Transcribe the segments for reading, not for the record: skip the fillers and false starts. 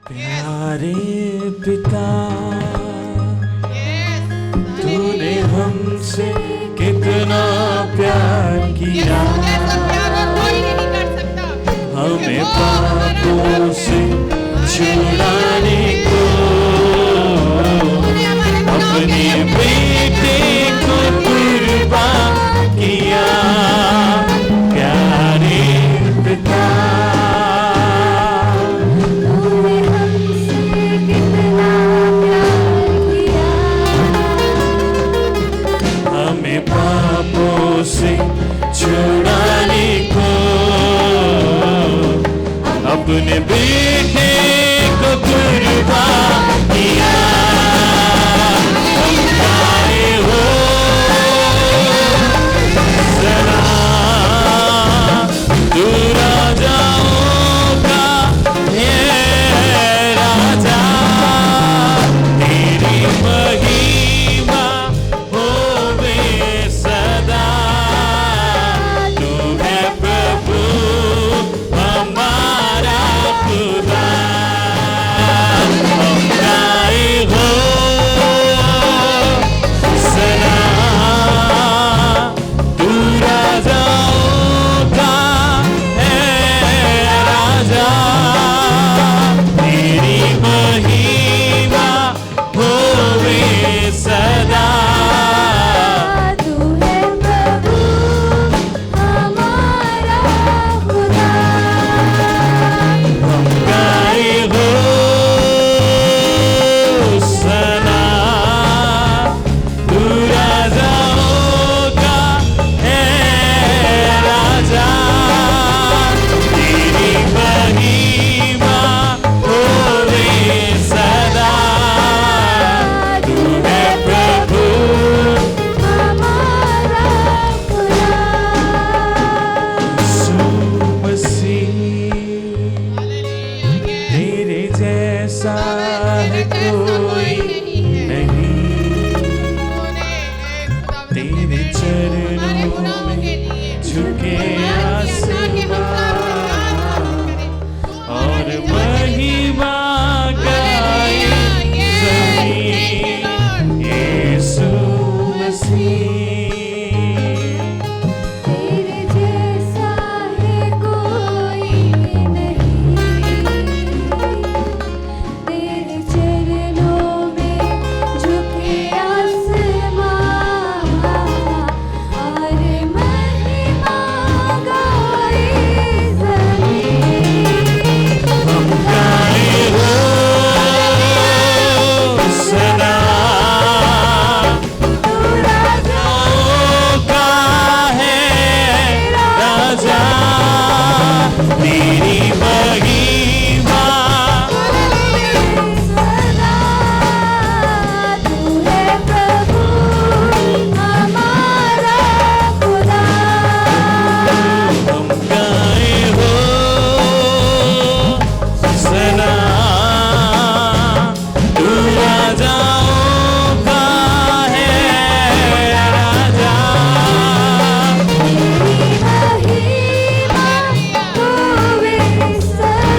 प्यारे पिता, तूने हमसे कितना प्यार किया, हमें पापों से छुड़ाने को अपने बेटे को कुर्बान किया। प्यारे पिता, पापों से छुड़ाने को अपने बेटे को कुर्बान किया। हम गाए हो सलाम, तू राजाओं का है राजा, तेरी महिमा होवे सदा। तू है प्रभु हमारा खुदा, हम गाए हो सलाम, तू राजाओं का है राजा, तेरी महिमा होवे सदा। तू है प्रभु हमारा खुदा, हम गाए हो सलाम, तू राजाओं का है राजा, तेरी महिमा होवे सदा। तू है प्रभु हमारा खुदा। यीशु मसीह, तेरे जैसा है कोई नहीं, तेरे चरणों में झुके आसमान और महिमा गाए ज़मीन। यीशु मसीह, तेरे जैसा है कोई नहीं, तेरे चरणों में झुके आसमान और महिमा गाए ज़मीन। हम गाए हो सलाम, तू राजाओं का है राजा, तेरी महिमा सदा, तू है प्रभु हमारा खुदा। हम गाए हो सलाम, तू राजाओं का है राजा, तेरी महिमा होवे सदा।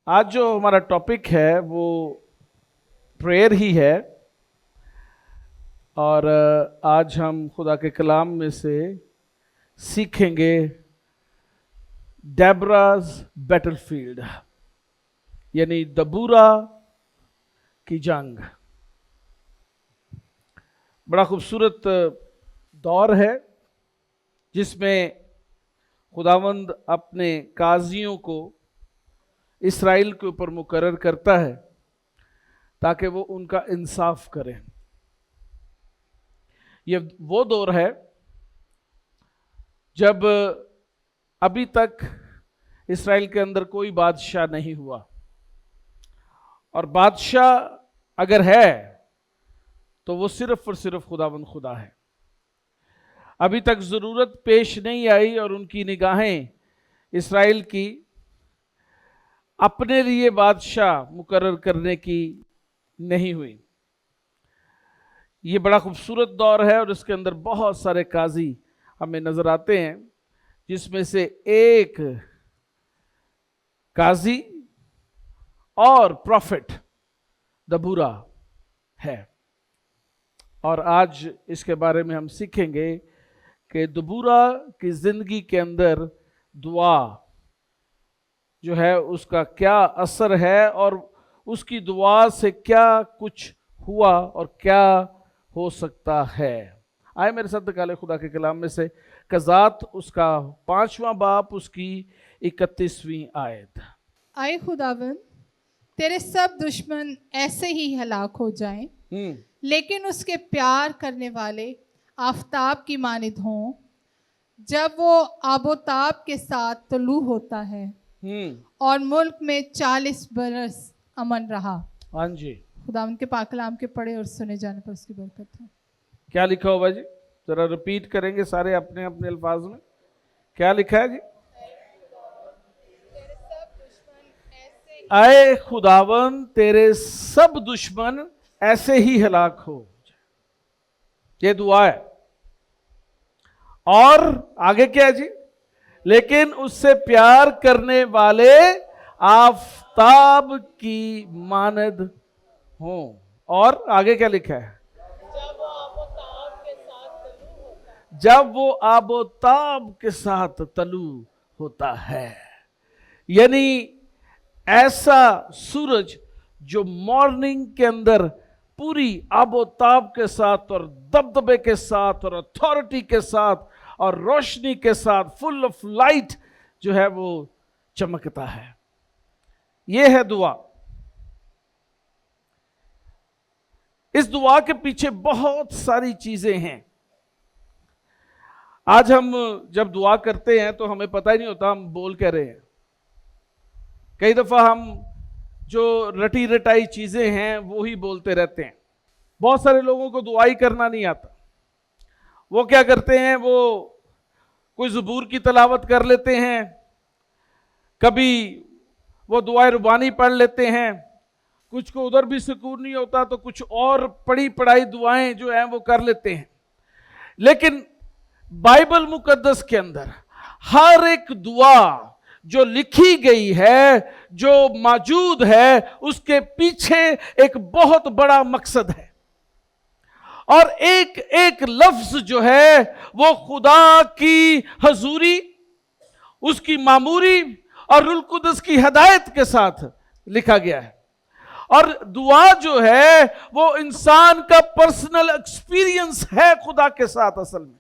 आज जो हमारा टॉपिक है वो प्रेयर ही है और आज हम खुदा के कलाम में से सीखेंगे डेब्राज बैटलफील्ड यानी दबूरा की जंग। बड़ा खूबसूरत दौर है जिसमें खुदावंद अपने काजियों को इस्राएल के ऊपर मुकर्रर करता है ताकि वो उनका इंसाफ करें। ये वो दौर है जब अभी तक इस्राएल के अंदर कोई बादशाह नहीं हुआ, और बादशाह अगर है तो वो सिर्फ और सिर्फ खुदावंद खुदा है। अभी तक जरूरत पेश नहीं आई और उनकी निगाहें इस्राएल की अपने लिए बादशाह मुकर्रर करने की नहीं हुई। ये बड़ा खूबसूरत दौर है और इसके अंदर बहुत सारे काजी हमें नजर आते हैं, जिसमें से एक काजी और प्रॉफिट दबूरा है। और आज इसके बारे में हम सीखेंगे कि दबूरा की जिंदगी के अंदर दुआ जो है उसका क्या असर है और उसकी दुआ से क्या कुछ हुआ और क्या हो सकता है। आए मेरे साथ निकाले खुदा के कलाम में से कज़ात उसका 5वां बाब उसकी 31वीं आयत। आए खुदावन, तेरे सब दुश्मन ऐसे ही हलाक हो जाएं, लेकिन उसके प्यार करने वाले आफताब की मानिद हों जब वो आबोताब के साथ तलू होता है और मुल्क में 40 बरस अमन रहा। हाँ जी, खुदावन के पाक कलाम के पढ़े और सुने जाने पर उसकी बरकत हो। क्या लिखा होगा जी? जरा रिपीट करेंगे सारे अपने अपने अल्फाज में। क्या लिखा है जी? आए खुदावन, तेरे सब दुश्मन ऐसे ही हलाक हो। ये दुआ है। और आगे क्या है जी? लेकिन उससे प्यार करने वाले आफताब की मानद हों। और आगे क्या लिखा है? जब वो आबोताब के साथ तलू होता है। यानी ऐसा सूरज जो मॉर्निंग के अंदर पूरी आबोताब के साथ और दबदबे के साथ और अथॉरिटी के साथ और रोशनी के साथ फुल ऑफ लाइट जो है वो चमकता है। यह है दुआ। इस दुआ के पीछे बहुत सारी चीजें हैं। आज हम जब दुआ करते हैं तो हमें पता ही नहीं होता हम बोल क्या रहे हैं। कई दफा हम जो रटी रटाई चीजें हैं वो ही बोलते रहते हैं। बहुत सारे लोगों को दुआई करना नहीं आता। वो क्या करते हैं, वो कोई ज़बूर की तलावत कर लेते हैं, कभी वो दुआए रुबानी पढ़ लेते हैं, कुछ को उधर भी सुकून नहीं होता तो कुछ और पढ़ी पढ़ाई दुआएं जो हैं वो कर लेते हैं। लेकिन बाइबल मुकद्दस के अंदर हर एक दुआ जो लिखी गई है, जो मौजूद है, उसके पीछे एक बहुत बड़ा मकसद है। और एक एक लफ्ज जो है वो खुदा की हजूरी, उसकी मामूरी और रूह कुदस की हिदायत के साथ लिखा गया है। और दुआ जो है वो इंसान का पर्सनल एक्सपीरियंस है खुदा के साथ। असल में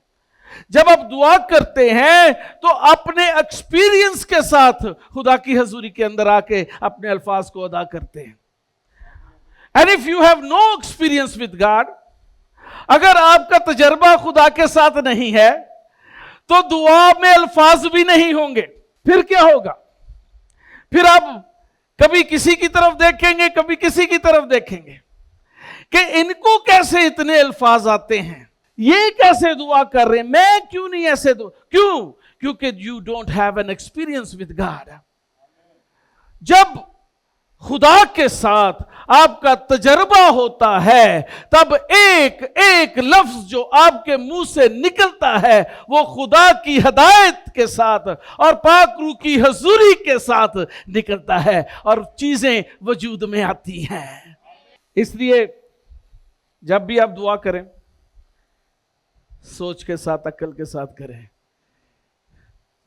जब आप दुआ करते हैं तो अपने एक्सपीरियंस के साथ खुदा की हजूरी के अंदर आके अपने अल्फाज को अदा करते हैं। And if you have no experience with God, अगर आपका तजर्बा खुदा के साथ नहीं है तो दुआ में अल्फाज भी नहीं होंगे। फिर क्या होगा? फिर आप कभी किसी की तरफ देखेंगे, कभी किसी की तरफ देखेंगे कि इनको कैसे इतने अल्फाज आते हैं, ये कैसे दुआ कर रहे हैं, मैं क्यों नहीं ऐसे क्यों? क्योंकि you don't have an experience with God. जब खुदा के साथ आपका तजर्बा होता है, तब एक एक लफ्ज जो आपके मुंह से निकलता है वो खुदा की हदायत के साथ और पाक रूह की हजूरी के साथ निकलता है और चीजें वजूद में आती हैं। इसलिए जब भी आप दुआ करें सोच के साथ, अक्ल के साथ करें,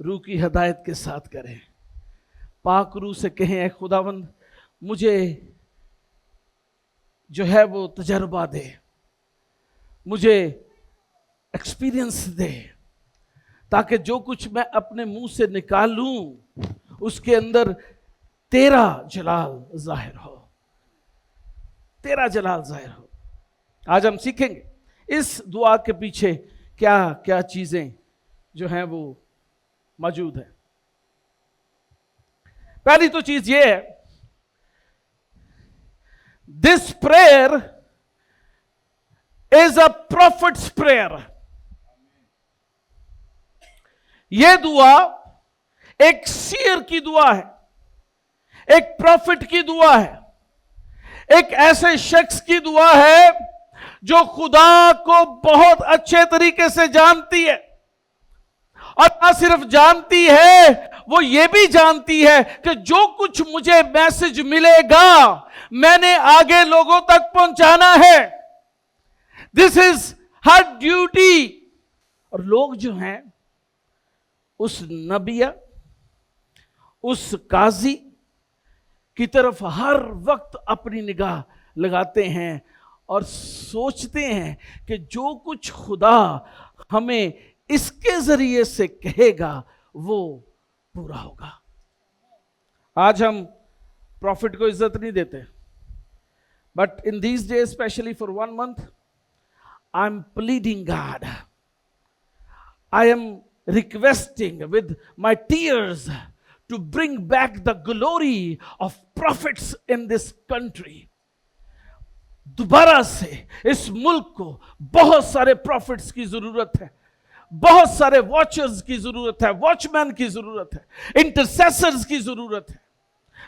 रूह की हदायत के साथ करें। पाक रूह से कहें, ऐ खुदावंद मुझे जो है वो तजर्बा दे, मुझे एक्सपीरियंस दे, ताकि जो कुछ मैं अपने मुंह से निकालूं उसके अंदर तेरा जलाल जाहिर हो, तेरा जलाल जाहिर हो। आज हम सीखेंगे इस दुआ के पीछे क्या क्या चीजें जो हैं वो मौजूद है। पहली तो चीज ये है, this prayer is a profits prayer. यह दुआ एक सीयर की दुआ है, एक प्रॉफिट की दुआ है, एक ऐसे शख्स की दुआ है जो खुदा को बहुत अच्छे तरीके से जानती है, और ना सिर्फ जानती है, वो ये भी जानती है कि जो कुछ मुझे मैसेज मिलेगा मैंने आगे लोगों तक पहुंचाना है। This is her duty. और लोग जो हैं उस नबिया, उस काजी की तरफ हर वक्त अपनी निगाह लगाते हैं और सोचते हैं कि जो कुछ खुदा हमें इसके जरिए से कहेगा वो पूरा होगा। आज हम प्रॉफिट को इज्जत नहीं देते, but in these days specially for 1 month I am pleading God, I am requesting with my tears to bring back the glory of prophets in this country। दोबारा से इस मुल्क को बहुत सारे प्रॉफिट्स की जरूरत है, बहुत सारे वॉचर्स की जरूरत है, वॉचमैन की जरूरत है, इंटरसेसर्स की जरूरत है,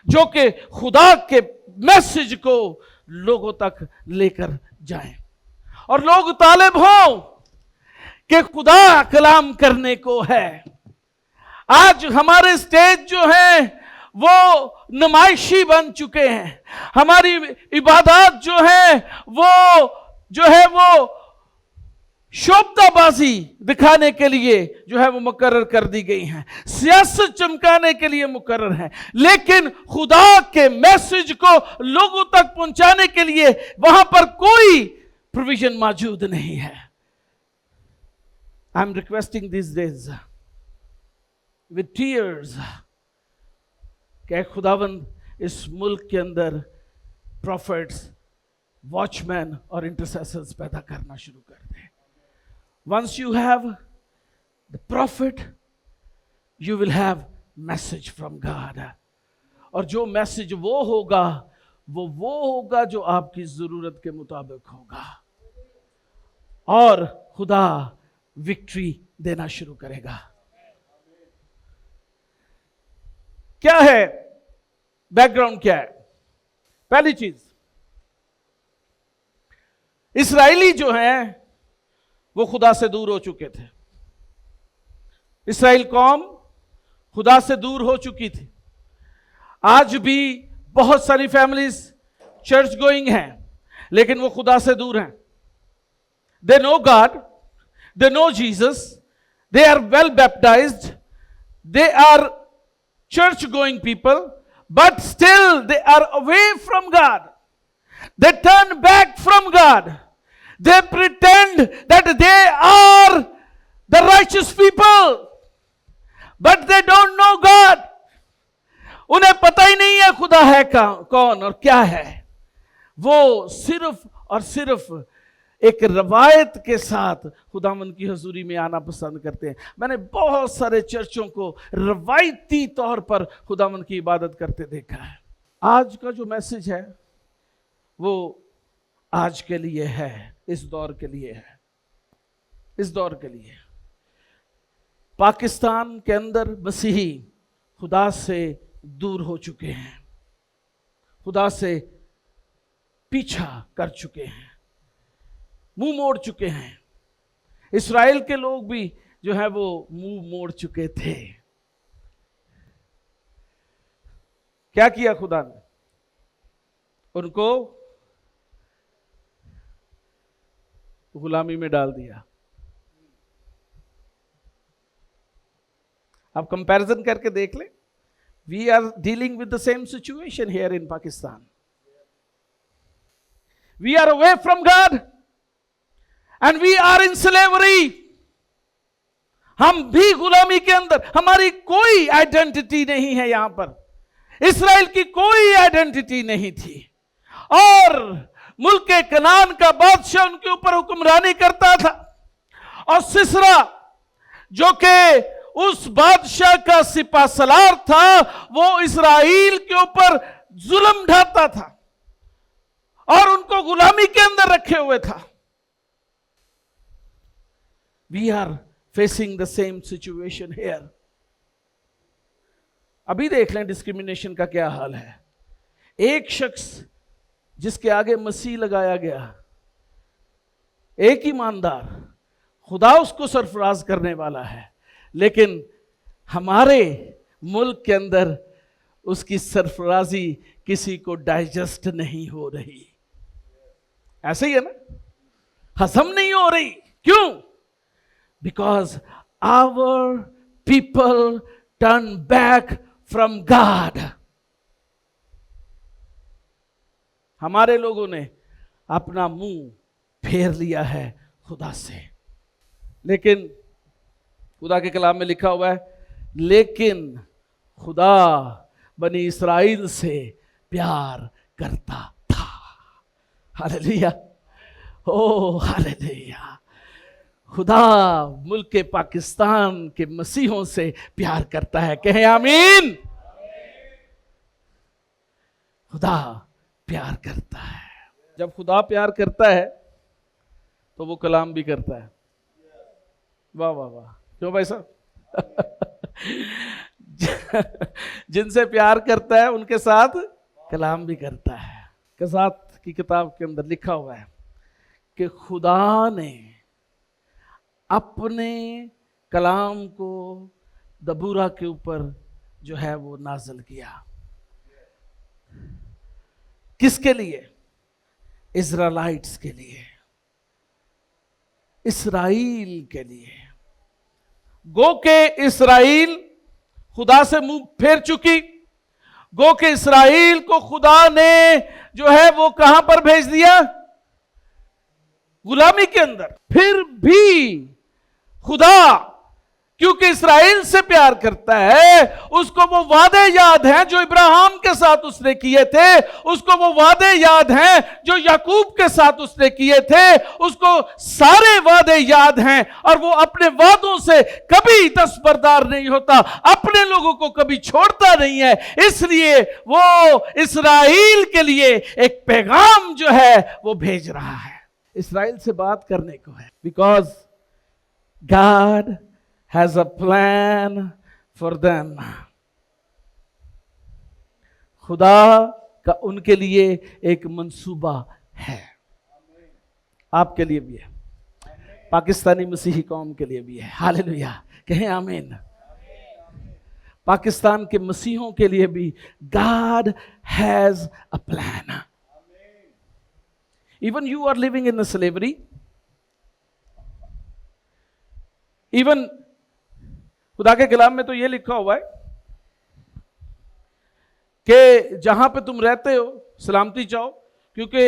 जो कि खुदा के मैसेज को लोगों तक लेकर जाएं और लोग तालिब हों कि खुदा कलाम करने को है। आज हमारे स्टेज जो है वो नुमाइशी बन चुके हैं, हमारी इबादत जो है वो शोभताबाजी दिखाने के लिए जो है वो मुकर्रर कर दी गई हैं, सियासत चमकाने के लिए मुकर्रर है, लेकिन खुदा के मैसेज को लोगों तक पहुंचाने के लिए वहां पर कोई प्रोविजन मौजूद नहीं है। I am requesting this days with tears कि खुदावंद इस मुल्क के अंदर प्रॉफिट्स, वॉचमैन और इंटरसेसर्स पैदा करना शुरू कर दे। Once you have the profit you will have message from God, और जो मैसेज वो होगा जो आपकी जरूरत के मुताबिक होगा, और खुदा विक्ट्री देना शुरू करेगा। क्या है बैकग्राउंड, क्या है? पहली चीज, इस्राएली जो हैं वो खुदा से दूर हो चुके थे। इस्राएल कौम खुदा से दूर हो चुकी थी। आज भी बहुत सारी फैमिलीज चर्च गोइंग हैं, लेकिन वो खुदा से दूर हैं। They know God, they know Jesus, they are well baptised, दे आर church going people, but still they are away from God. They turn back from God. They pretend that they are the righteous people, but they don't know God. उन्हें पता ही नहीं है खुदा है कौन और क्या है। वो सिर्फ और सिर्फ एक रवायत के साथ खुदावंद की हजूरी में आना पसंद करते हैं। मैंने बहुत सारे चर्चों को रवायती तौर पर खुदावंद की इबादत करते देखा है। आज का जो मैसेज है वो आज के लिए है, इस दौर के लिए है, इस दौर के लिए। पाकिस्तान के अंदर मसीही खुदा से दूर हो चुके हैं, खुदा से पीछा कर चुके हैं, मुंह मोड़ चुके हैं। इस्राएल के लोग भी जो है वो मुंह मोड़ चुके थे। क्या किया खुदा ने? उनको गुलामी में डाल दिया। आप कंपैरिजन करके देख लें। We are dealing with the same situation here in Pakistan. We are away from God and we are in slavery. हम भी गुलामी के अंदर, हमारी कोई आइडेंटिटी नहीं है। यहां पर इस्राएल की कोई आइडेंटिटी नहीं थी, और मुल्क के कनान का बादशाह उनके ऊपर हुक्मरानी करता था। और सिसरा जो कि उस बादशाह का सिपा सलार था, वो इस्राएल के ऊपर जुल्म ढाता था और उनको गुलामी के अंदर रखे हुए था। We are facing the same situation here. अभी देख लें डिस्क्रिमिनेशन का क्या हाल है। एक शख्स जिसके आगे मसीह लगाया गया, एक ईमानदार, खुदा उसको सरफराज करने वाला है, लेकिन हमारे मुल्क के अंदर उसकी सरफराजी किसी को डाइजेस्ट नहीं हो रही। ऐसे ही है ना, हजम नहीं हो रही। क्यों? Because our people turn back from God. हमारे लोगों ने अपना मुंह फेर लिया है खुदा से। लेकिन खुदा के कलाम में लिखा हुआ है, लेकिन खुदा बनी इस्राएल से प्यार करता था। हालेलुया, ओ हालेलुया। खुदा मुल्क के पाकिस्तान के मसीहों से प्यार करता है। कहें आमीन। खुदा प्यार करता है। जब खुदा प्यार करता है तो वो कलाम भी करता है। वाह वाह वाह। क्यों भाई साहब? जिनसे प्यार करता है उनके साथ कलाम भी करता है। कज़ात की किताब के अंदर लिखा हुआ है कि खुदा ने अपने कलाम को दबूरा के ऊपर जो है वो नाज़िल किया। किसके लिए? इज़राइलाइट्स के लिए, इस्राएल के लिए। गो के इस्राएल खुदा से मुंह फेर चुकी। गो के इस्राएल को खुदा ने जो है वो कहां पर भेज दिया? गुलामी के अंदर। फिर भी खुदा क्योंकि इस्राएल से प्यार करता है, उसको वो वादे याद हैं जो इब्राहिम के साथ उसने किए थे, उसको वो वादे याद हैं जो याकूब के साथ उसने किए थे, उसको सारे वादे याद हैं, और वो अपने वादों से कभी दस्तबरदार नहीं होता, अपने लोगों को कभी छोड़ता नहीं है। इसलिए वो इस्राएल के लिए एक पैगाम जो है वो भेज रहा है, इस्राएल से बात करने को है। Because God has a plan for them. खुदा का उनके लिए एक मंसूबा है। आपके लिए भी है, पाकिस्तानी मसीही कौम के लिए भी है। हालेलुया, कहें आमीन। पाकिस्तान के मसीहों के लिए भी God has a plan. Even you are living in a slavery. Even खुदा के कलाम में तो ये लिखा हुआ है कि जहां पे तुम रहते हो सलामती चाहो, क्योंकि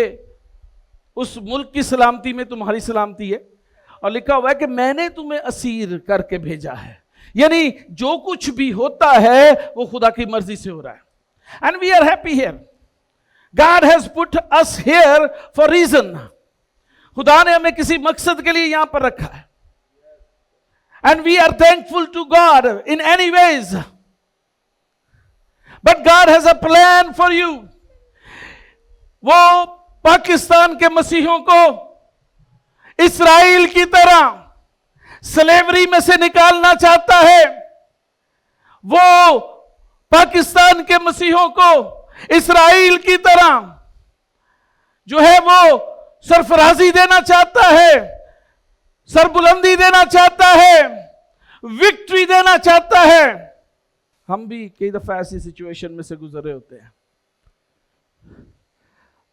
उस मुल्क की सलामती में तुम्हारी सलामती है। और लिखा हुआ है कि मैंने तुम्हें असीर करके भेजा है, यानी जो कुछ भी होता है वो खुदा की मर्जी से हो रहा है। And we are happy here. God has put us here for reason. खुदा ने हमें किसी मकसद के लिए यहां पर रखा है। And we are thankful to God in any ways. But God has a plan for you. वो पाकिस्तान के मसीहों को इस्राएल की तरह स्लेवरी में से निकालना चाहता है। वो पाकिस्तान के मसीहों को इस्राएल की तरह जो है वो सरफराजी देना चाहता है, सरबुलंदी देना चाहता है, विक्ट्री देना चाहता है। हम भी कई दफा ऐसी सिचुएशन में से गुजरे होते हैं।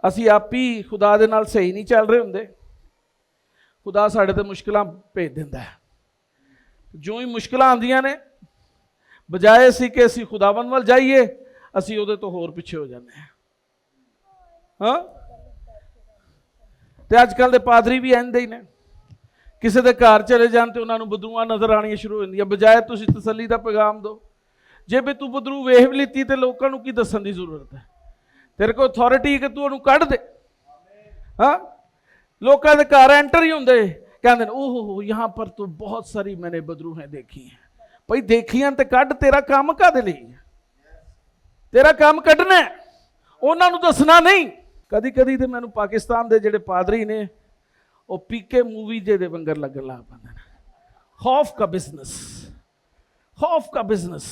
ਅਸੀਂ ਆਪ ਹੀ ਖੁਦਾ ਦੇ ਨਾਲ ਸਹੀ ਨਹੀਂ ਚੱਲ ਰਹੇ ਹੁੰਦੇ, ਖੁਦਾ ਸਾਡੇ ਤੇ ਮੁਸ਼ਕਲਾਂ ਭੇਜ ਦਿੰਦਾ ਹੈ। ਜੋ ਹੀ ਮੁਸ਼ਕਲਾਂ ਆਉਂਦੀਆਂ ਨੇ, ਬਜਾਏ ਸੀ ਕਿ ਅਸੀਂ ਖੁਦਾਵੰਦ ਵੱਲ ਜਾਈਏ, ਅਸੀਂ ਉਹਦੇ ਤੋਂ ਹੋਰ ਪਿੱਛੇ ਹੋ ਜਾਂਦੇ ਹਾਂ। ਹਾਂ, ਤੇ ਅੱਜ ਕੱਲ ਦੇ ਪਾਦਰੀ ਵੀ ਇੰਦੇ ਹੀ ਨੇ, ਕਿਸੇ ਦੇ ਘਰ ਚਲੇ ਜਾਣ ਤੇ ਉਹਨਾਂ ਨੂੰ ਬਦਰੂਆਂ ਨਜ਼ਰ ਆਉਣੀਆਂ ਸ਼ੁਰੂ ਹੋ ਜਾਂਦੀਆਂ। ਬਜਾਏ ਤੁਸੀਂ ਤਸੱਲੀ ਦਾ ਪੈਗਾਮ ਦਿਓ, ਜੇ ਵੀ ਤੂੰ ਬਦਰੂ ਵੇਖ ਲਿੱਤੀ ਤੇ ਲੋਕਾਂ ਨੂੰ ਕੀ ਦੱਸਣ ਦੀ ਜ਼ਰੂਰਤ ਹੈ? तेरे को अथॉरिटी कि तू ਉਹਨੂੰ ਕੱਢ ਦੇ। हाँ, लोगों के घर एंटर ही होंगे, कहते हैं ओह यहाँ पर तो बहुत सारी मैंने बदरूहें देखी हैं। भाई देखियां तो कढ़, तेरा काम काहदे लई? तेरा काम कढ़ना है, उन्होंने दसना नहीं। कदी कदी तो मैनू पाकिस्तान के जिहड़े पादरी ने वो पीके मूवी जे दे वंगर लगन लग पैंदे ने। खौफ का बिजनेस, खौफ का बिजनेस।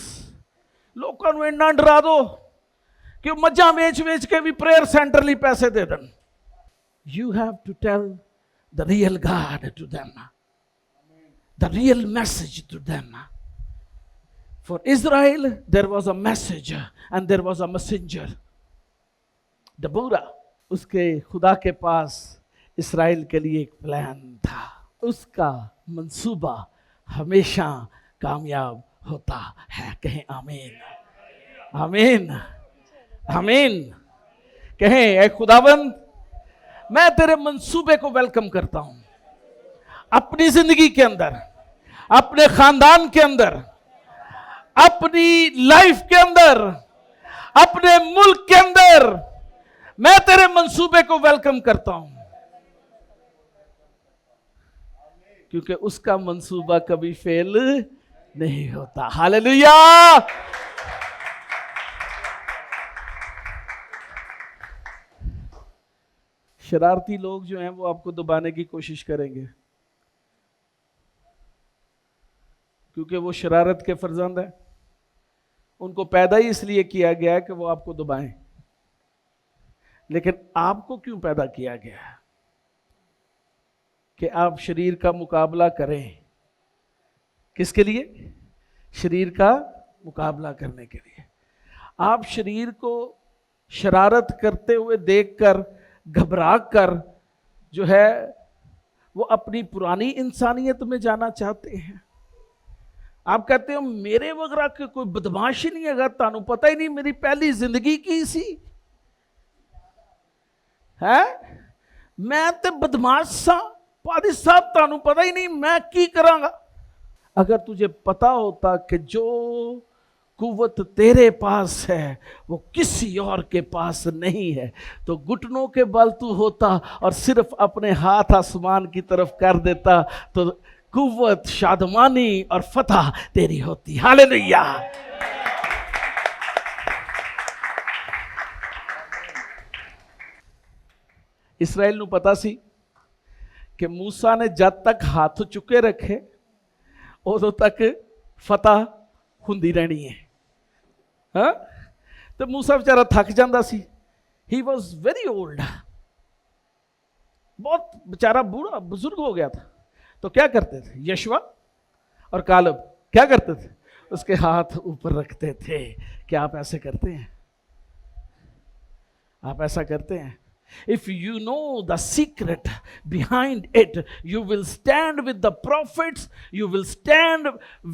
लोगों को इन्ना डरा दो कि मज्जां वेच वेच के भी प्रेयर सेंटर लिए पैसे दे दें। You have to tell the real God to them, the real message to them. For Israel there was a message and there was a messenger. Deborah, उसके खुदा के पास इस्राएल के लिए एक प्लान था। उसका मंसूबा हमेशा कामयाब होता है। कहें आमीन, आमीन, आमीन। कहें ऐ खुदावंद, मैं तेरे मंसूबे को वेलकम करता हूं अपनी जिंदगी के अंदर, अपने खानदान के अंदर, अपनी लाइफ के अंदर, अपने मुल्क के अंदर। मैं तेरे मंसूबे को वेलकम करता हूं, क्योंकि उसका मंसूबा कभी फेल नहीं होता। हालेलुया। शरारती लोग जो हैं वो आपको दबाने की कोशिश करेंगे, क्योंकि वो शरारत के फर्जंद हैं। उनको पैदा ही इसलिए किया गया है कि वो आपको दबाएं। लेकिन आपको क्यों पैदा किया गया है? कि आप शरीर का मुकाबला करें। किसके लिए? शरीर का मुकाबला करने के लिए। आप शरीर को शरारत करते हुए देखकर, घबरा कर जो है वो अपनी पुरानी इंसानियत में जाना चाहते हैं। आप कहते हो मेरे वगैरह के कोई बदमाश ही नहीं है, तानू पता ही नहीं मेरी पहली जिंदगी की सी है, मैं तो बदमाश सा। पादी साहब तानू पता ही नहीं मैं की करांगा। अगर तुझे पता होता कि जो कुव्वत तेरे पास है वो किसी और के पास नहीं है, तो घुटनों के बल तू होता और सिर्फ अपने हाथ आसमान की तरफ कर देता, तो कुव्वत, शादमानी और फतह तेरी होती। हालेलुया। इस्राएल नू पता सी कि मूसा ने जब तक हाथ चुके रखे उदों तक फतह हुंदी रहनी है। हाँ, तो मूसा बेचारा थक जाता सी। ही वॉज वेरी ओल्ड, बहुत बेचारा बूढ़ा बुजुर्ग हो गया था। तो क्या करते थे यशवा और कालब? क्या करते थे? उसके हाथ ऊपर रखते थे। क्या आप ऐसे करते हैं? आप ऐसा करते हैं? If you know the secret behind it, you will stand with the prophets, you will stand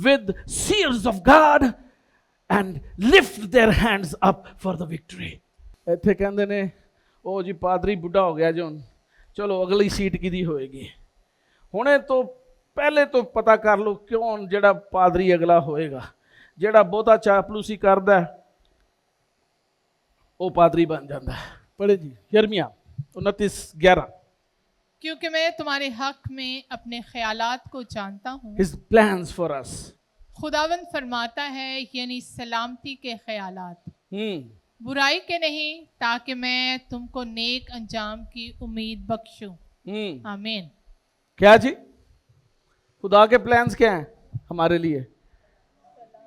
with seers of God and lift their hands up for the victory. ਇੱਥੇ ਕਹਿੰਦੇ ਨੇ ਉਹ ਜੀ ਪਾਦਰੀ ਬੁੱਢਾ ਹੋ ਗਿਆ ਜੀ, ਹੁਣ ਚਲੋ ਅਗਲੀ ਸੀਟ ਕਿਹਦੀ ਹੋਏਗੀ। ਹੁਣੇ ਤੋਂ ਪਹਿਲੇ ਤੋਂ ਪਤਾ ਕਰ ਲਓ ਕਿਉਂ ਜਿਹੜਾ ਪਾਦਰੀ ਅਗਲਾ ਹੋਏਗਾ। ਜਿਹੜਾ ਬਹੁਤਾ ਚਾਪਲੂਸੀ ਕਰਦਾ ਉਹ ਪਾਦਰੀ ਬਣ ਜਾਂਦਾ ਹੈ। पढ़े जी यिर्मयाह 29:11। क्योंकि मैं तुम्हारे हक में अपने ख्यालात को जानता हूँ। His plans for us। खुदावंद फरमाता है, यानी सलामती के ख्यालात, बुराई के नहीं, ताकि मैं तुमको नेक अंजाम की उम्मीद बख्शूं। आमीन। क्या जी? खुदा के प्लान्स क्या हैं हमारे लिए?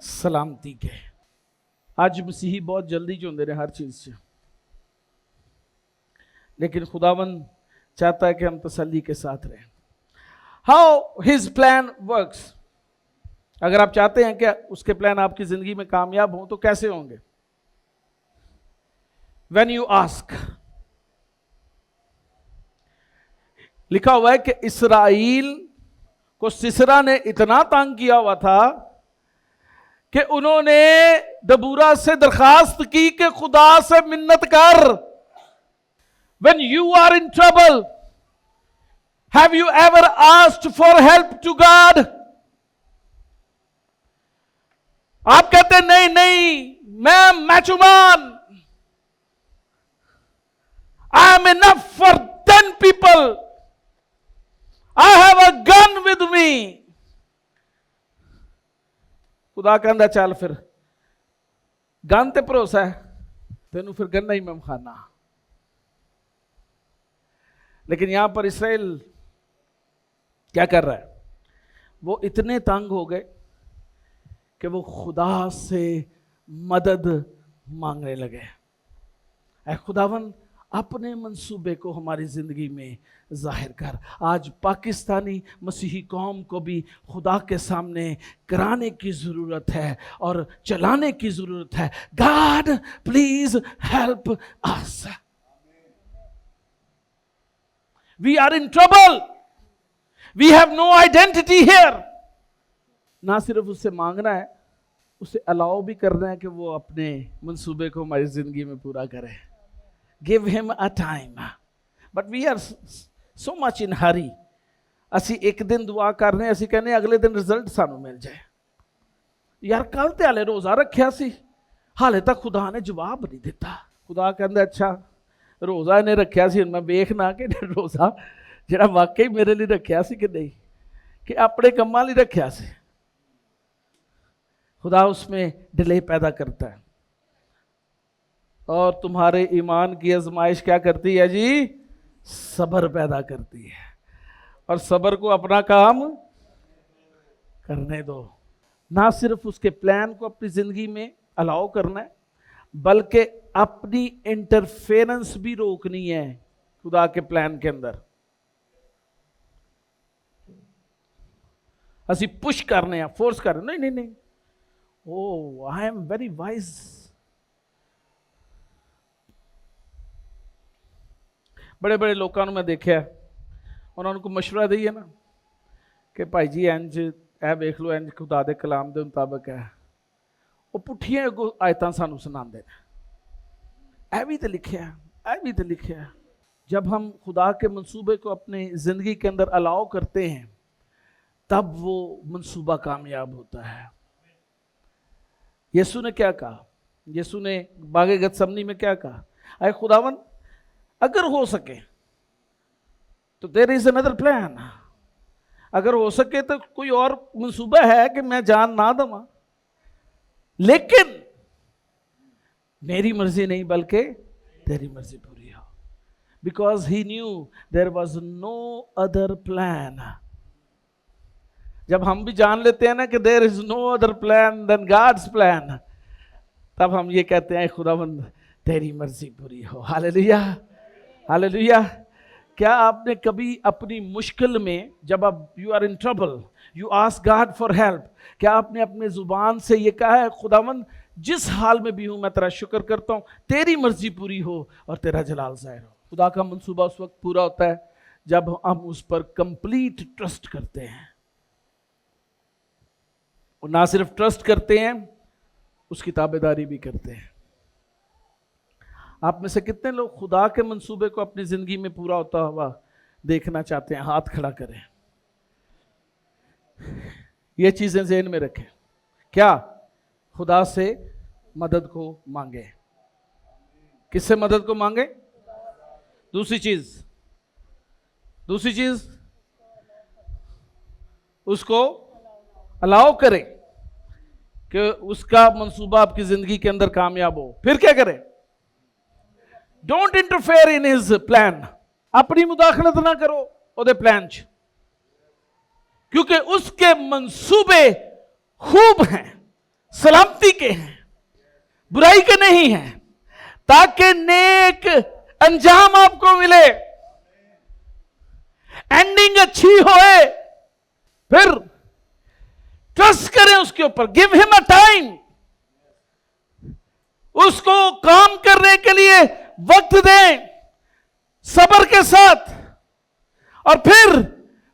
सलामती के। आज मसीही बहुत जल्दी चुनते रहे हर चीज से। लेकिन खुदावन चाहता है कि हम तसल्ली के साथ रहें। हाउ हिज प्लान वर्क्स, अगर आप चाहते हैं कि उसके प्लान आपकी जिंदगी में कामयाब हों तो कैसे होंगे? When you ask, लिखा हुआ है कि इसराइल को सिसरा ने इतना तंग किया हुआ था कि उन्होंने दबूरा से दरखास्त की कि खुदा से मिन्नत कर। When you are in trouble, have you ever asked for help to God? आप कहते नहीं नहीं, मैं मैचुमान, I am enough for 10 people, I have a gun with me। खुदा कहता चल फिर गन ते भरोसा है तेनू, फिर गन्ना ही मैं खाना। लेकिन यहां पर इसराइल क्या कर रहा है? वो इतने तंग हो गए कि वो खुदा से मदद मांगने लगे। ऐ खुदावन अपने मंसूबे को हमारी ज़िंदगी में जाहिर कर। आज पाकिस्तानी मसीही कौम को भी खुदा के सामने कराने की ज़रूरत है और चलाने की ज़रूरत है। God please help us, we are in trouble, we have no identity here. ना सिर्फ उससे मांगना है, उसे अलाउ भी करना है कि वो अपने मंसूबे को हमारी ज़िंदगी में पूरा करे। Give him a time, but we are so much in hurry। ਅਸੀਂ ਇੱਕ ਦਿਨ ਦੁਆ ਕਰ ਰਹੇ, ਅਸੀਂ ਕਹਿੰਦੇ ਅਗਲੇ ਦਿਨ ਰਿਜ਼ਲਟ ਸਾਨੂੰ ਮਿਲ ਜਾਏ। ਯਾਰ ਕੱਲ ਤੇ ਹਾਲੇ ਰੋਜ਼ਾ ਰੱਖਿਆ ਸੀ, ਹਾਲੇ ਤੱਕ ਖੁਦਾ ਨੇ ਜਵਾਬ ਨਹੀਂ ਦਿੱਤਾ। ਖੁਦਾ ਕਹਿੰਦਾ ਅੱਛਾ ਰੋਜ਼ਾ ਇਹਨੇ ਰੱਖਿਆ ਸੀ, ਮੈਂ ਵੇਖਣਾ ਕਿ ਰੋਜ਼ਾ ਜਿਹੜਾ ਵਾਕਈ ਮੇਰੇ ਲਈ ਰੱਖਿਆ ਸੀ ਕਿ ਨਹੀਂ, ਕਿ ਆਪਣੇ ਕੰਮਾਂ ਲਈ ਰੱਖਿਆ ਸੀ। खुदा उसमें डिले पैदा करता है और तुम्हारे ईमान की आजमाइश क्या करती है जी? सब्र पैदा करती है, और सब्र को अपना काम करने दो। ना सिर्फ उसके प्लान को अपनी जिंदगी में अलाउ करना है, बल्कि अपनी इंटरफेरेंस भी रोकनी है खुदा के प्लान के अंदर। असी पुश करने हैं, फोर्स कर रहे, नहीं नहीं नहीं, Oh, I am very wise। बड़े बड़े लोगों मैं देखा, उन्होंने को मशवरा दी है ना कि भाई जी इंज ए वेख लो, इंज खुदा दे कलाम के मुताबिक है। वो पुठियां अगों आयतां सानू सुनाते हैं, ए भी तो लिखा, ए भी तो लिखा। जब हम खुदा के मंसूबे को अपनी ज़िंदगी के अंदर अलाउ करते हैं, तब वो मंसूबा कामयाब होता है। यीशु ने क्या कहा? यीशु ने बागे गतसमनी में क्या कहा? अरे खुदावन अगर हो सके तो देयर इज अनदर प्लान, अगर हो सके तो कोई और मंसूबा है कि मैं जान ना दूँ, लेकिन मेरी मर्जी नहीं बल्कि तेरी मर्जी पूरी हो। Because he knew there was no other plan. जब हम भी जान लेते हैं ना कि there is no other plan then God's plan, तब हम ये कहते हैं खुदावंद तेरी मर्जी पूरी हो। Hallelujah, hallelujah. क्या आपने कभी अपनी मुश्किल में, जब आप you are in trouble, you ask God for help, क्या आपने अपने जुबान से ये कहा है खुदावंद जिस हाल में भी हूं मैं तेरा शुक्र करता हूं, तेरी मर्जी पूरी हो और तेरा जलाल जाहिर हो। खुदा का मंसूबा उस वक्त पूरा होता है जब हम उस पर कंप्लीट ट्रस्ट करते हैं, और ना सिर्फ ट्रस्ट करते हैं, उसकी ताबेदारी भी करते हैं। आप में से कितने लोग खुदा के मंसूबे को अपनी जिंदगी में पूरा होता हुआ देखना चाहते हैं? हाथ खड़ा करें। ये चीजें ज़हन में रखें। क्या? खुदा से मदद को मांगे। किससे मदद को मांगे? दूसरी चीज उसको अलाउ करें कि उसका मंसूबा आपकी जिंदगी के अंदर कामयाब हो। फिर क्या करें? Don't interfere in his plan. अपनी मुदाखलत ना करो ओदे प्लान च, क्योंकि उसके मंसूबे खूब हैं, सलामती के हैं, बुराई के नहीं हैं, ताकि नेक अंजाम आपको मिले, एंडिंग अच्छी होए, फिर ट्रस्ट करें उसके ऊपर, गिव हिम अ टाइम, उसको काम करने के लिए वक्त दें सब्र के साथ, और फिर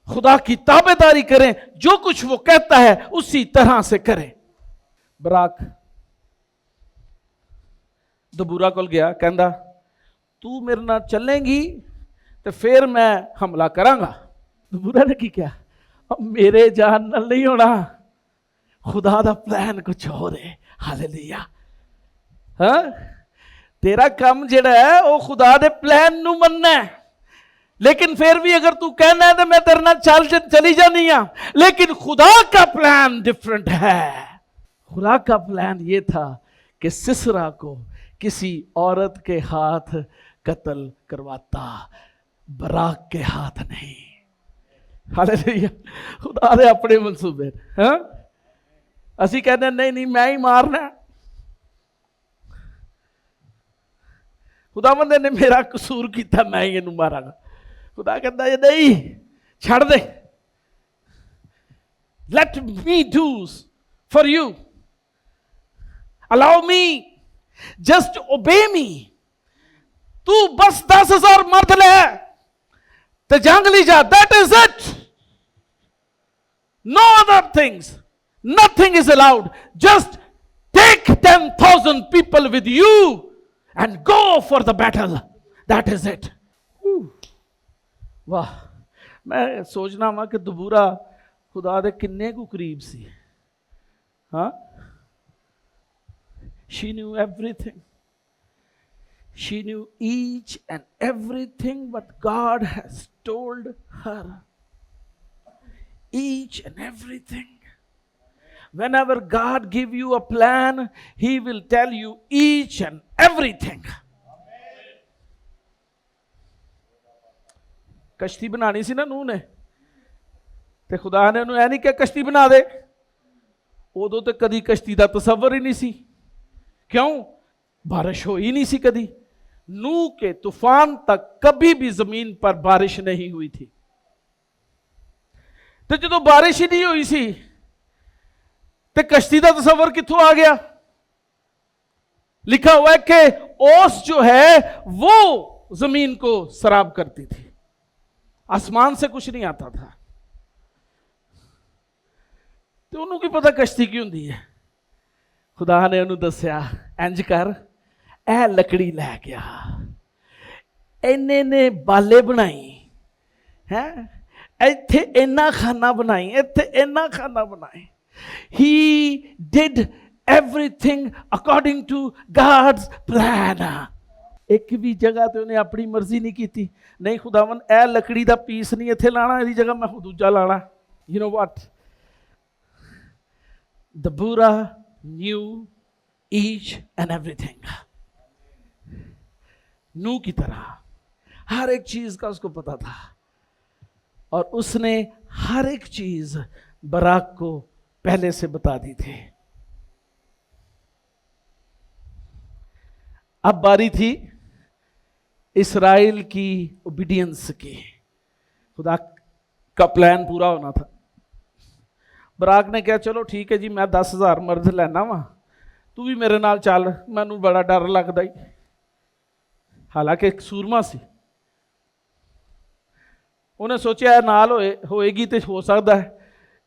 खुदा की ताबेदारी करें, जो कुछ वो कहता है उसी तरह से करें। बराक दबूरा कोल गया, कहंदा तू मेरे नाल चलेंगी तो फिर मैं हमला करांगा। दबूरा ने की क्या, मेरे जान नाल नहीं होना, खुदा दा प्लान कुछ और है। हालेलुया। हाँ, तेरा काम जेड़ा है वो खुदा दे प्लान नू मनना है, लेकिन फिर भी अगर तू कहना है तो मैं तेरे नाल चली जानी आ, लेकिन खुदा का प्लान डिफरेंट है। खुदा का प्लान ये था कि सिसरा को किसी औरत के हाथ कत्ल करवाता, बराक के हाथ नहीं। हालेलुया। खुदा दे अपने मंसूबे। हाँ, असी कहने नहीं नहीं मैं ही मारना, खुदावंद ने मेरा कसूर किया, मैं ही इनू मारांगा। खुदा कहता है नहीं, छड़ दे, let me do for you, allow me, just obey me. तू बस 10,000 मर्द ले तो जंग ली जा, that is it, no other things, nothing is allowed, just take 10,000 people with you and go for the battle, that is it। वाह, मैं सोचना वा कि दबूरा खुदा दे किन्ने को करीब सी। हाँ, she knew everything, she knew each and everything what God has told her, each and everything। Whenever God give you a plan, He will tell you each and everything। कश्ती बनानी सी ना नूह ने, ते खुदा ने उन्होंने ऐ नहीं क्या कश्ती बना दे, उदों तो कदी कश्ती का तसव्वुर ही नहीं सी। क्यों? बारिश हो ही नहीं सी कदी। नूह के तूफान तक कभी भी जमीन पर बारिश नहीं हुई थी। तो जो बारिश ही नहीं हुई सी तो कश्ती का तसव्वुर कित्थों आ गया? लिखा हुआ है कि ओस जो है वो जमीन को सराब करती थी, आसमान से कुछ नहीं आता था। तो उन्होंने की पता कश्ती की हुंदी है। खुदा ने उन्होंने दस्या, इंज कर, ए लकड़ी लै गया, इन्ने ने बाले बनाई है, इत्थे इन्ना खाना बनाई, इत्थे इन्ना खाना बनाई। He did everything according to God's plan। एक भी जगह तो उन्हें अपनी मर्जी नहीं की थी, नहीं खुदावन ए लकड़ी का पीस नहीं इत्थे लाना, इहदी जगह मैं दूजा लाना। You know what? Deborah knew each and everything। नूह की तरह हर एक चीज का उसको पता था, और उसने हर एक चीज बराक को पहले से बता दी थी। अब बारी थी इस्राएल की ओबीडियंस की। खुदा का प्लान पूरा होना था। बराक ने कहा चलो ठीक है जी, मैं 10,000 मर्द लेना वा, तू भी मेरे नाल चल, मैनू बड़ा डर लगता ही। हालांकि एक सूरमा सी, उन्हें सोचा नाल होएगी तो हो सकता है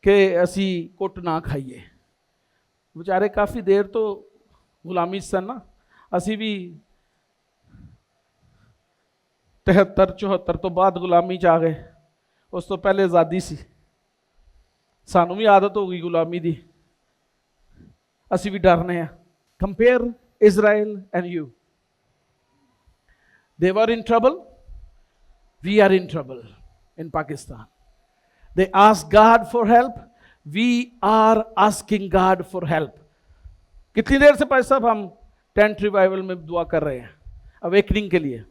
कि असी कुट ना खाइए। बेचारे काफ़ी देर तो गुलामी सन ना, असी भी 73-74 तो बाद गुलामी च आ गए, उस तो पहले आज़ादी सी, सानू भी आदत हो गई गुलामी दी, असी भी डरने हैं। Compare Israel and you, they were in trouble, we are in trouble in Pakistan. They ask God for help, we are asking God for help। कितनी देर से भाई साहब हम टेंट रिवाइवल में दुआ कर रहे हैं अवेकनिंग के लिए?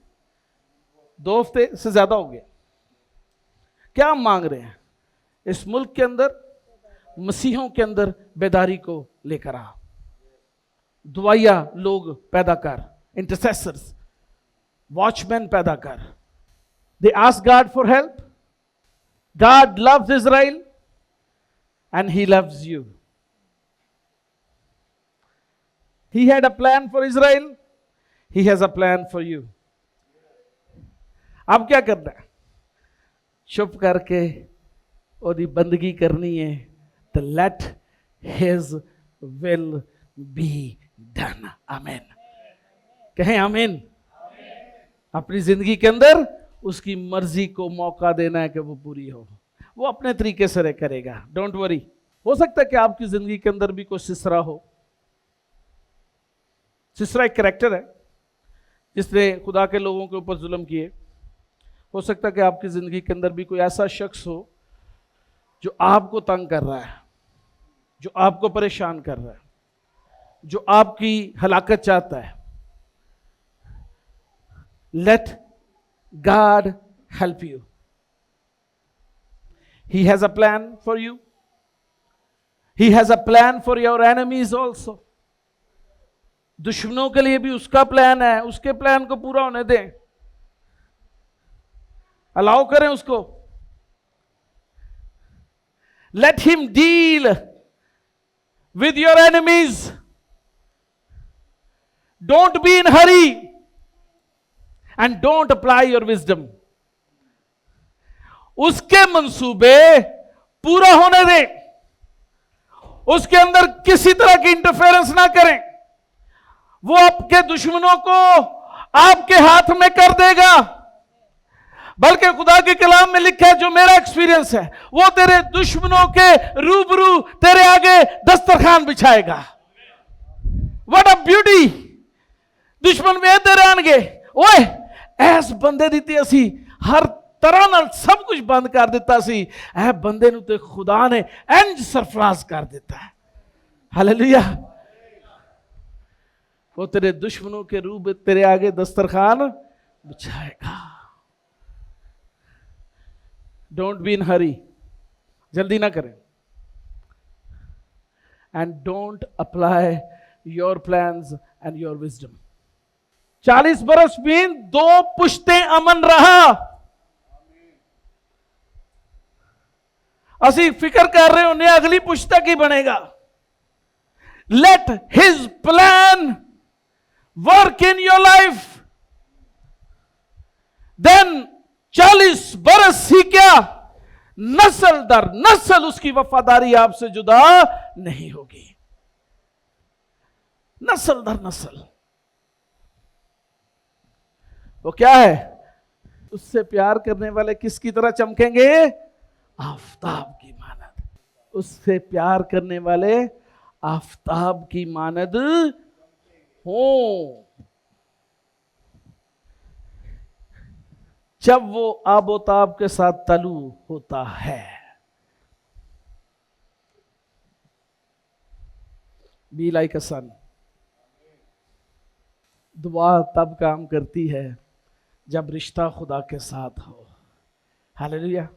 2 हफ्ते से ज्यादा हो गए। क्या हम मांग रहे हैं? इस मुल्क के अंदर मसीहों के अंदर बेदारी को लेकर आ, दुआया लोग पैदा कर, इंटरसेसर्स, वॉचमैन पैदा कर, They asked God for help. God loves Israel and He loves you. He had a plan for Israel. He has a plan for you. अब क्या करना है? चुप करके ओदी बंदगी करनी है. तो let His will be done. Amen. कहें आमीन. अपनी जिंदगी के अंदर उसकी मर्जी को मौका देना है कि वो पूरी हो. वो अपने तरीके से करेगा. Don't worry. हो सकता है कि आपकी जिंदगी के अंदर भी कोई सिसरा हो. सिसरा एक कैरेक्टर है जिसने खुदा के लोगों के ऊपर जुल्म किए. हो सकता है कि आपकी जिंदगी के अंदर भी कोई ऐसा शख्स हो जो आपको तंग कर रहा है, जो आपको परेशान कर रहा है, जो आपकी हलाकत चाहता है. Let God help you. He has a plan for you. He has a plan for your enemies also. दुश्मनों के लिए भी उसका प्लान है. उसके प्लान को पूरा होने दें. अलाउ करें उसको. Let him deal with your enemies. Don't be in hurry and don't apply your wisdom. उसके मंसूबे पूरा होने दें. उसके अंदर किसी तरह की इंटरफेरेंस ना करें. वो आपके दुश्मनों को आपके हाथ में कर देगा. बल्कि खुदा के कलाम में लिखा है, जो मेरा एक्सपीरियंस है, वो तेरे दुश्मनों के रूबरू तेरे आगे दस्तरखान बिछाएगा. What a beauty. दुश्मन वेदे रहणगे. ओए ऐस बंदे दी ते असी हर तरह नाल सब कुछ बंद कर दिता सी. ऐ बंदे नूं ते खुदा ने इंज सरफराज कर दिता है. हालेलुया. वो तेरे दुश्मनों के रूप तेरे आगे दस्तरखान बिछाएगा. डोंट बी इन हरी. जल्दी ना करें. And don't apply your plans and your wisdom. 40 बरस में 2 पुश्तें अमन रहा. असी फिक्र कर रहे होने अगली पुश्ता की बनेगा. Let his plan work in your life. Then 40 बरस ही क्या, नस्ल दर नस्ल उसकी वफादारी आपसे जुदा नहीं होगी. नस्ल दर नस्ल. वो क्या है? उससे प्यार करने वाले किसकी तरह चमकेंगे? आफताब की मानद. उससे प्यार करने वाले आफताब की मानद हो. जब वो आबोताब के साथ तलू होता है. बी लाइक अ सन. दुआ तब काम करती है जब रिश्ता खुदा के साथ हो. हालेलुया.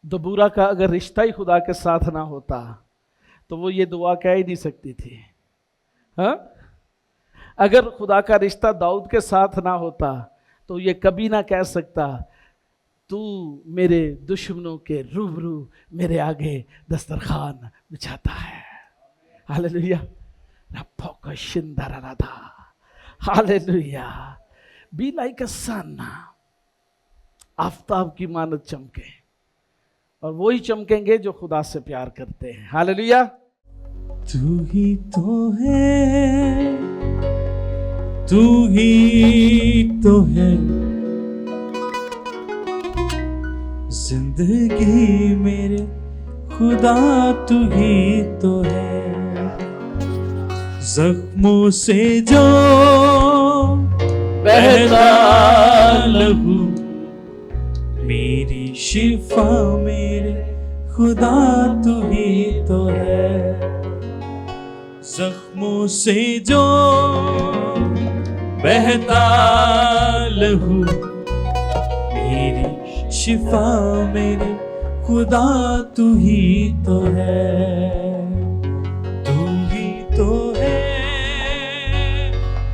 दबूरा का अगर रिश्ता ही खुदा के साथ ना होता तो वो ये दुआ कह ही नहीं सकती थी. हाँ? अगर खुदा का रिश्ता दाऊद के साथ ना होता तो ये कभी ना कह सकता, तू मेरे दुश्मनों के रूबरू मेरे आगे दस्तरखान बिछाता है. हालेलुया. रब्बो को शिंदर राधा. Hallelujah. Be like a sun. आफताब की मानद चमके. और वो ही चमकेंगे जो खुदा से प्यार करते हैं. हालेलुया. तू ही तो है, तू ही तो है जिंदगी मेरे खुदा, तू ही तो है. जख्मों से जो बहता लहू, मेरी शिफा मेरे खुदा, तू ही तो है. जख्मों से जो बहता लहू, मेरी शिफा मेरे खुदा, तू ही तो है. तू ही तो है,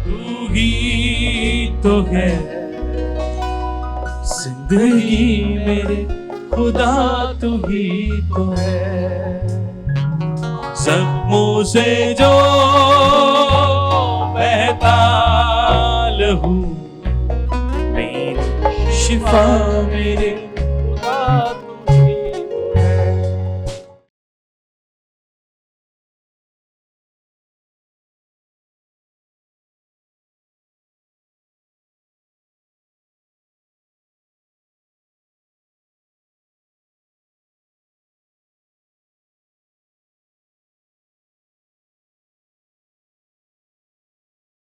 तू ही तो है जिंदगी मेरे खुदा तू ही तो है। जख्मों से जो बहता लहू मेरी शिफा मेरे खुदा